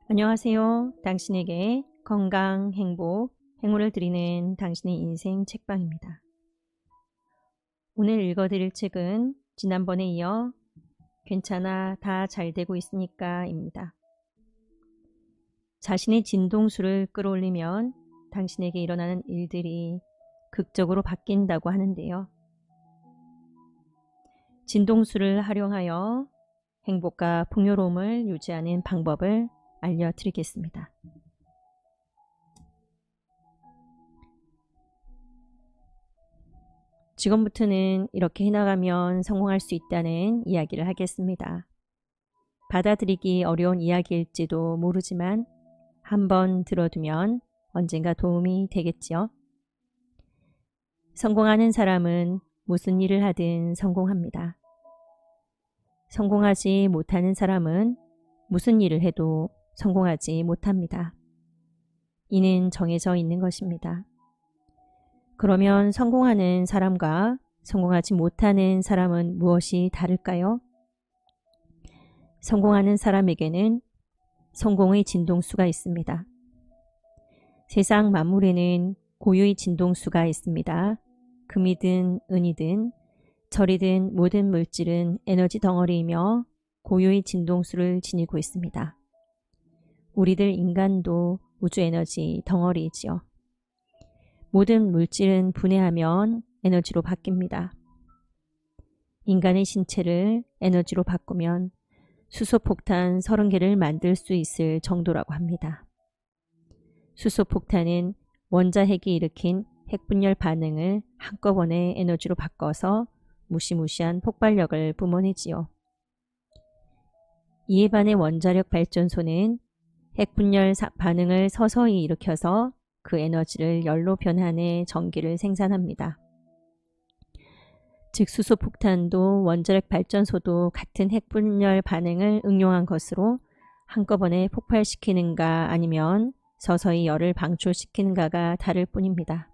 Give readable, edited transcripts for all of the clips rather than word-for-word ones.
안녕하세요. 당신에게 건강, 행복, 행운을 드리는 당신의 인생 책방입니다. 오늘 읽어드릴 책은 지난번에 이어 괜찮아, 다 잘 되고 있으니까 입니다. 자신의 진동수를 끌어올리면 당신에게 일어나는 일들이 극적으로 바뀐다고 하는데요. 진동수를 활용하여 행복과 풍요로움을 유지하는 방법을 알려드리겠습니다. 지금부터는 이렇게 해나가면 성공할 수 있다는 이야기를 하겠습니다. 받아들이기 어려운 이야기일지도 모르지만 한번 들어두면 언젠가 도움이 되겠지요. 성공하는 사람은 무슨 일을 하든 성공합니다. 성공하지 못하는 사람은 무슨 일을 해도 성공하지 못합니다. 이는 정해져 있는 것입니다. 그러면 성공하는 사람과 성공하지 못하는 사람은 무엇이 다를까요? 성공하는 사람에게는 성공의 진동수가 있습니다. 세상 만물에는 고유의 진동수가 있습니다. 금이든 은이든 철이든 모든 물질은 에너지 덩어리이며 고유의 진동수를 지니고 있습니다. 우리들 인간도 우주 에너지 덩어리이지요. 모든 물질은 분해하면 에너지로 바뀝니다. 인간의 신체를 에너지로 바꾸면 수소폭탄 30개를 만들 수 있을 정도라고 합니다. 수소폭탄은 원자핵이 일으킨 핵분열 반응을 한꺼번에 에너지로 바꿔서 무시무시한 폭발력을 뿜어내지요. 이에 반해 원자력 발전소는 핵분열 반응을 서서히 일으켜서 그 에너지를 열로 변환해 전기를 생산합니다. 즉 수소폭탄도 원자력 발전소도 같은 핵분열 반응을 응용한 것으로 한꺼번에 폭발시키는가 아니면 서서히 열을 방출시키는가가 다를 뿐입니다.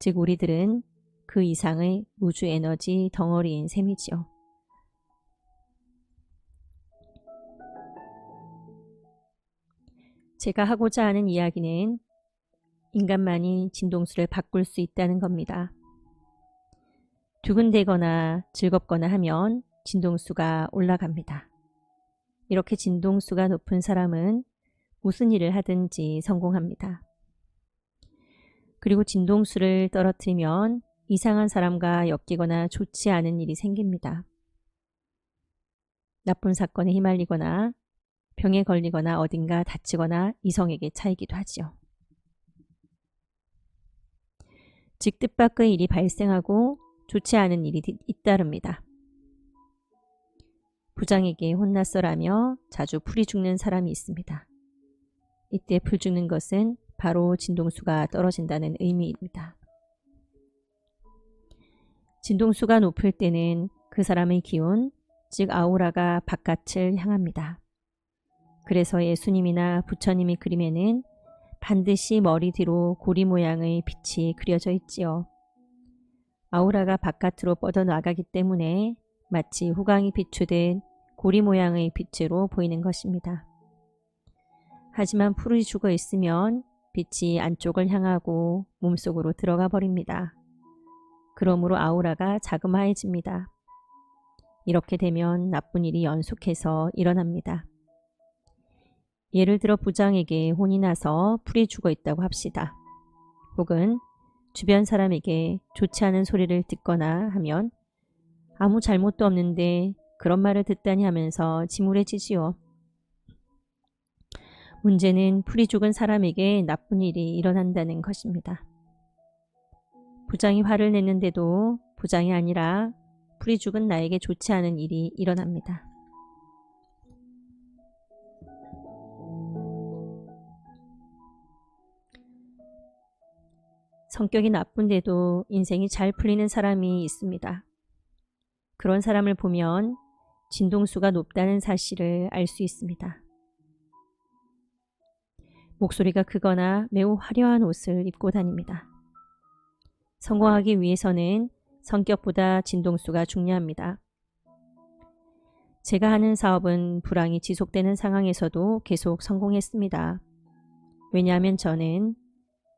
즉 우리들은 그 이상의 우주 에너지 덩어리인 셈이지요. 제가 하고자 하는 이야기는 인간만이 진동수를 바꿀 수 있다는 겁니다. 두근대거나 즐겁거나 하면 진동수가 올라갑니다. 이렇게 진동수가 높은 사람은 무슨 일을 하든지 성공합니다. 그리고 진동수를 떨어뜨리면 이상한 사람과 엮이거나 좋지 않은 일이 생깁니다. 나쁜 사건에 휘말리거나 병에 걸리거나 어딘가 다치거나 이성에게 차이기도 하지요. 즉 뜻밖의 일이 발생하고 좋지 않은 일이 잇따릅니다. 부장에게 혼났어라며 자주 풀이 죽는 사람이 있습니다. 이때 풀 죽는 것은 바로 진동수가 떨어진다는 의미입니다. 진동수가 높을 때는 그 사람의 기운, 즉 아우라가 바깥을 향합니다. 그래서 예수님이나 부처님의 그림에는 반드시 머리 뒤로 고리 모양의 빛이 그려져 있지요. 아우라가 바깥으로 뻗어나가기 때문에 마치 후광이 비추듯 고리 모양의 빛으로 보이는 것입니다. 하지만 풀이 죽어 있으면 빛이 안쪽을 향하고 몸속으로 들어가 버립니다. 그러므로 아우라가 자그마해집니다. 이렇게 되면 나쁜 일이 연속해서 일어납니다. 예를 들어 부장에게 혼이 나서 풀이 죽어 있다고 합시다. 혹은 주변 사람에게 좋지 않은 소리를 듣거나 하면 아무 잘못도 없는데 그런 말을 듣다니 하면서 침울해지지요. 문제는 풀이 죽은 사람에게 나쁜 일이 일어난다는 것입니다. 부장이 화를 냈는데도 부장이 아니라 풀이 죽은 나에게 좋지 않은 일이 일어납니다. 성격이 나쁜데도 인생이 잘 풀리는 사람이 있습니다. 그런 사람을 보면 진동수가 높다는 사실을 알 수 있습니다. 목소리가 크거나 매우 화려한 옷을 입고 다닙니다. 성공하기 위해서는 성격보다 진동수가 중요합니다. 제가 하는 사업은 불황이 지속되는 상황에서도 계속 성공했습니다. 왜냐하면 저는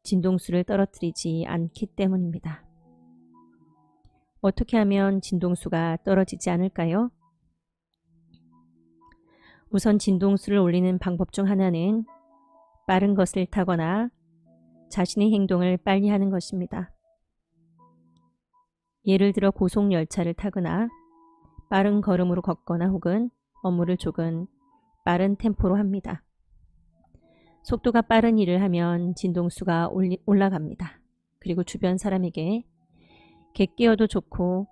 진동수를 떨어뜨리지 않기 때문입니다. 어떻게 하면 진동수가 떨어지지 않을까요? 우선 진동수를 올리는 방법 중 하나는 빠른 것을 타거나 자신의 행동을 빨리 하는 것입니다. 예를 들어 고속열차를 타거나 빠른 걸음으로 걷거나 혹은 업무를 조금 빠른 템포로 합니다. 속도가 빠른 일을 하면 진동수가 올라갑니다. 그리고 주변 사람에게 객기어도 좋고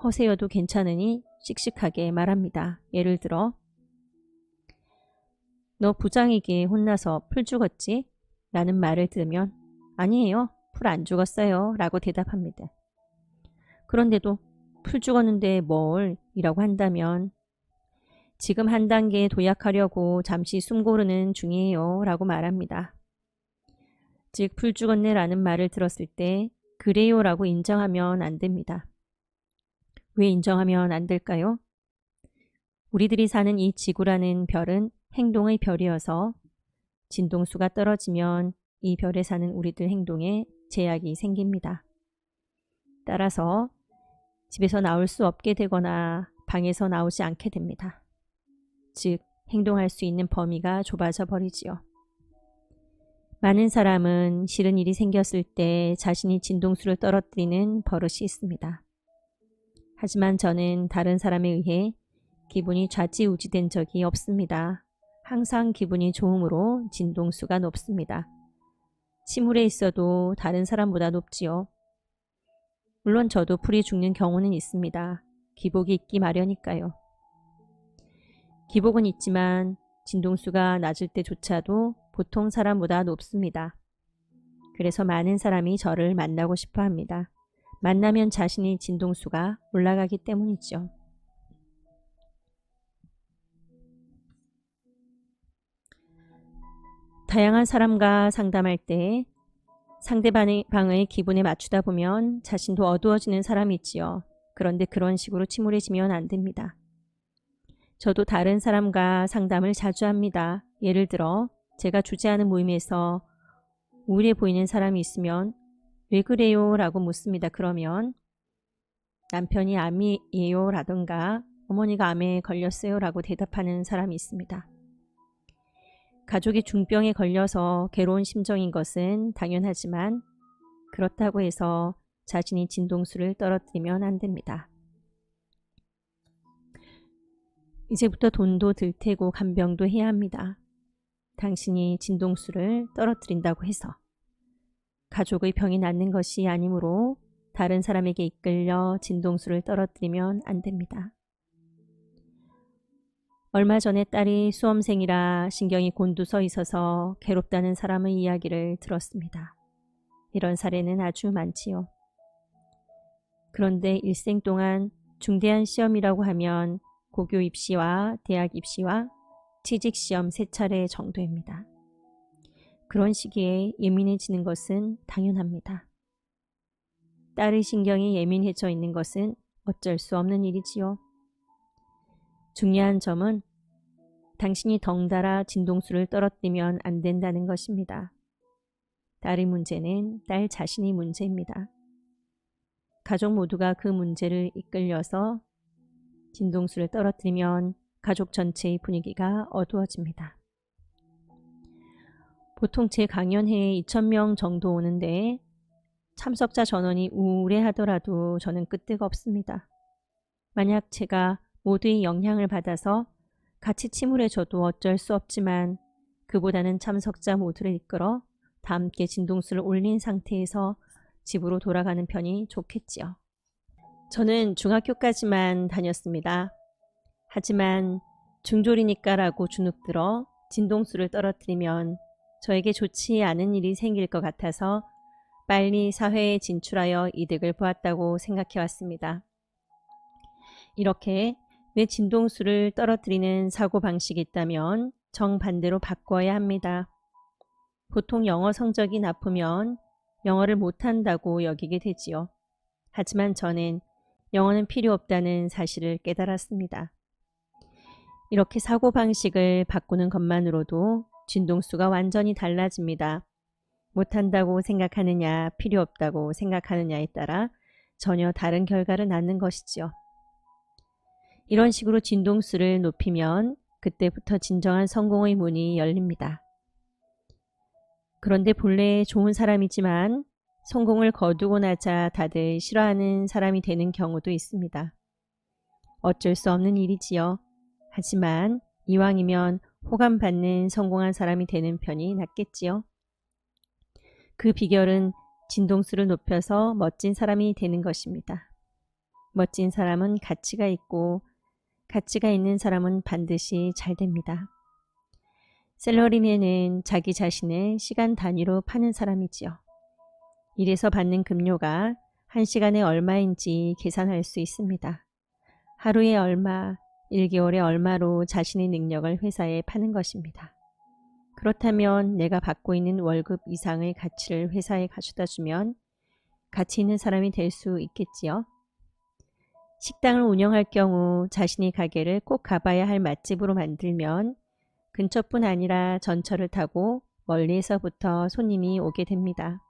허세여도 괜찮으니 씩씩하게 말합니다. 예를 들어 너 부장에게 혼나서 풀 죽었지? 라는 말을 들으면 아니에요. 풀 안 죽었어요. 라고 대답합니다. 그런데도 풀 죽었는데 뭘? 이라고 한다면 지금 한 단계 도약하려고 잠시 숨 고르는 중이에요. 라고 말합니다. 즉 풀 죽었네 라는 말을 들었을 때 그래요 라고 인정하면 안 됩니다. 왜 인정하면 안 될까요? 우리들이 사는 이 지구라는 별은 행동의 별이어서 진동수가 떨어지면 이 별에 사는 우리들 행동에 제약이 생깁니다. 따라서 집에서 나올 수 없게 되거나 방에서 나오지 않게 됩니다. 즉 행동할 수 있는 범위가 좁아져 버리지요. 많은 사람은 싫은 일이 생겼을 때 자신이 진동수를 떨어뜨리는 버릇이 있습니다. 하지만 저는 다른 사람에 의해 기분이 좌지우지된 적이 없습니다. 항상 기분이 좋음으로 진동수가 높습니다. 침울해 있어도 다른 사람보다 높지요. 물론 저도 풀이 죽는 경우는 있습니다. 기복이 있기 마련이니까요. 기복은 있지만 진동수가 낮을 때조차도 보통 사람보다 높습니다. 그래서 많은 사람이 저를 만나고 싶어 합니다. 만나면 자신의 진동수가 올라가기 때문이죠. 다양한 사람과 상담할 때 상대방의 기분에 맞추다 보면 자신도 어두워지는 사람이 있지요. 그런데 그런 식으로 침울해지면 안 됩니다. 저도 다른 사람과 상담을 자주 합니다. 예를 들어 제가 주재하는 모임에서 우울해 보이는 사람이 있으면 왜 그래요? 라고 묻습니다. 그러면 남편이 암이에요 라든가 어머니가 암에 걸렸어요 라고 대답하는 사람이 있습니다. 가족이 중병에 걸려서 괴로운 심정인 것은 당연하지만 그렇다고 해서 자신이 진동수를 떨어뜨리면 안 됩니다. 이제부터 돈도 들 테고 간병도 해야 합니다. 당신이 진동수를 떨어뜨린다고 해서 가족의 병이 낫는 것이 아니므로 다른 사람에게 이끌려 진동수를 떨어뜨리면 안 됩니다. 얼마 전에 딸이 수험생이라 신경이 곤두서 있어서 괴롭다는 사람의 이야기를 들었습니다. 이런 사례는 아주 많지요. 그런데 일생 동안 중대한 시험이라고 하면 고교 입시와 대학 입시와 취직시험 3차례 정도입니다. 그런 시기에 예민해지는 것은 당연합니다. 딸의 신경이 예민해져 있는 것은 어쩔 수 없는 일이지요. 중요한 점은 당신이 덩달아 진동수를 떨어뜨리면 안 된다는 것입니다. 딸의 문제는 딸 자신의 문제입니다. 가족 모두가 그 문제를 이끌려서 진동수를 떨어뜨리면 가족 전체의 분위기가 어두워집니다. 보통 제 강연회에 2,000명 정도 오는데 참석자 전원이 우울해하더라도 저는 끄떡 없습니다. 만약 제가 모두의 영향을 받아서 같이 침울해져도 어쩔 수 없지만 그보다는 참석자 모두를 이끌어 다 함께 진동수를 올린 상태에서 집으로 돌아가는 편이 좋겠지요. 저는 중학교까지만 다녔습니다. 하지만 중졸이니까라고 주눅들어 진동수를 떨어뜨리면 저에게 좋지 않은 일이 생길 것 같아서 빨리 사회에 진출하여 이득을 보았다고 생각해왔습니다. 이렇게 내 진동수를 떨어뜨리는 사고방식이 있다면 정반대로 바꿔야 합니다. 보통 영어 성적이 나쁘면 영어를 못한다고 여기게 되지요. 하지만 저는 영어는 필요 없다는 사실을 깨달았습니다. 이렇게 사고방식을 바꾸는 것만으로도 진동수가 완전히 달라집니다. 못한다고 생각하느냐, 필요 없다고 생각하느냐에 따라 전혀 다른 결과를 낳는 것이지요. 이런 식으로 진동수를 높이면 그때부터 진정한 성공의 문이 열립니다. 그런데 본래 좋은 사람이지만 성공을 거두고 나자 다들 싫어하는 사람이 되는 경우도 있습니다. 어쩔 수 없는 일이지요. 하지만 이왕이면 호감받는 성공한 사람이 되는 편이 낫겠지요. 그 비결은 진동수를 높여서 멋진 사람이 되는 것입니다. 멋진 사람은 가치가 있고 가치가 있는 사람은 반드시 잘 됩니다. 셀러리맨은 자기 자신을 시간 단위로 파는 사람이지요. 일에서 받는 급료가 1시간에 얼마인지 계산할 수 있습니다. 하루에 얼마, 1개월에 얼마로 자신의 능력을 회사에 파는 것입니다. 그렇다면 내가 받고 있는 월급 이상의 가치를 회사에 가져다 주면 가치 있는 사람이 될 수 있겠지요. 식당을 운영할 경우 자신의 가게를 꼭 가봐야 할 맛집으로 만들면 근처뿐 아니라 전철을 타고 멀리에서부터 손님이 오게 됩니다.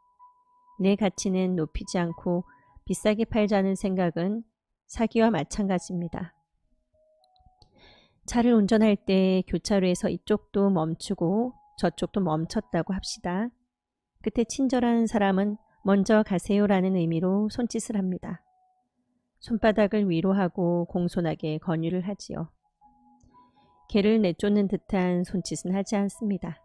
내 가치는 높이지 않고 비싸게 팔자는 생각은 사기와 마찬가지입니다. 차를 운전할 때 교차로에서 이쪽도 멈추고 저쪽도 멈췄다고 합시다. 그때 친절한 사람은 먼저 가세요라는 의미로 손짓을 합니다. 손바닥을 위로하고 공손하게 권유를 하지요. 개를 내쫓는 듯한 손짓은 하지 않습니다.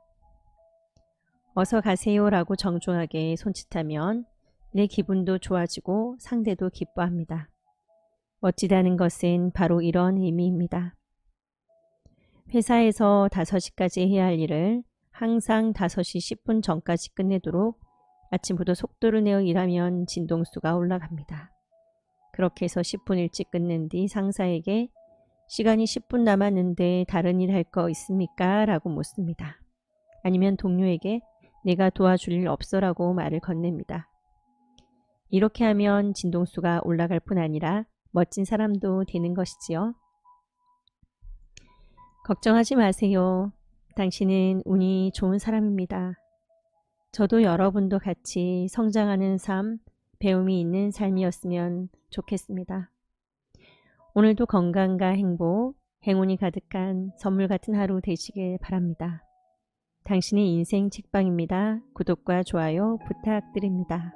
어서 가세요라고 정중하게 손짓하면 내 기분도 좋아지고 상대도 기뻐합니다. 멋지다는 것은 바로 이런 의미입니다. 회사에서 5시까지 해야 할 일을 항상 5시 10분 전까지 끝내도록 아침부터 속도를 내어 일하면 진동수가 올라갑니다. 그렇게 해서 10분 일찍 끝낸 뒤 상사에게 시간이 10분 남았는데 다른 일 할 거 있습니까? 라고 묻습니다. 아니면 동료에게 내가 도와줄 일 없어라고 말을 건넵니다. 이렇게 하면 진동수가 올라갈 뿐 아니라 멋진 사람도 되는 것이지요. 걱정하지 마세요. 당신은 운이 좋은 사람입니다. 저도 여러분도 같이 성장하는 삶, 배움이 있는 삶이었으면 좋겠습니다. 오늘도 건강과 행복, 행운이 가득한 선물 같은 하루 되시길 바랍니다. 당신의 인생 책방입니다. 구독과 좋아요 부탁드립니다.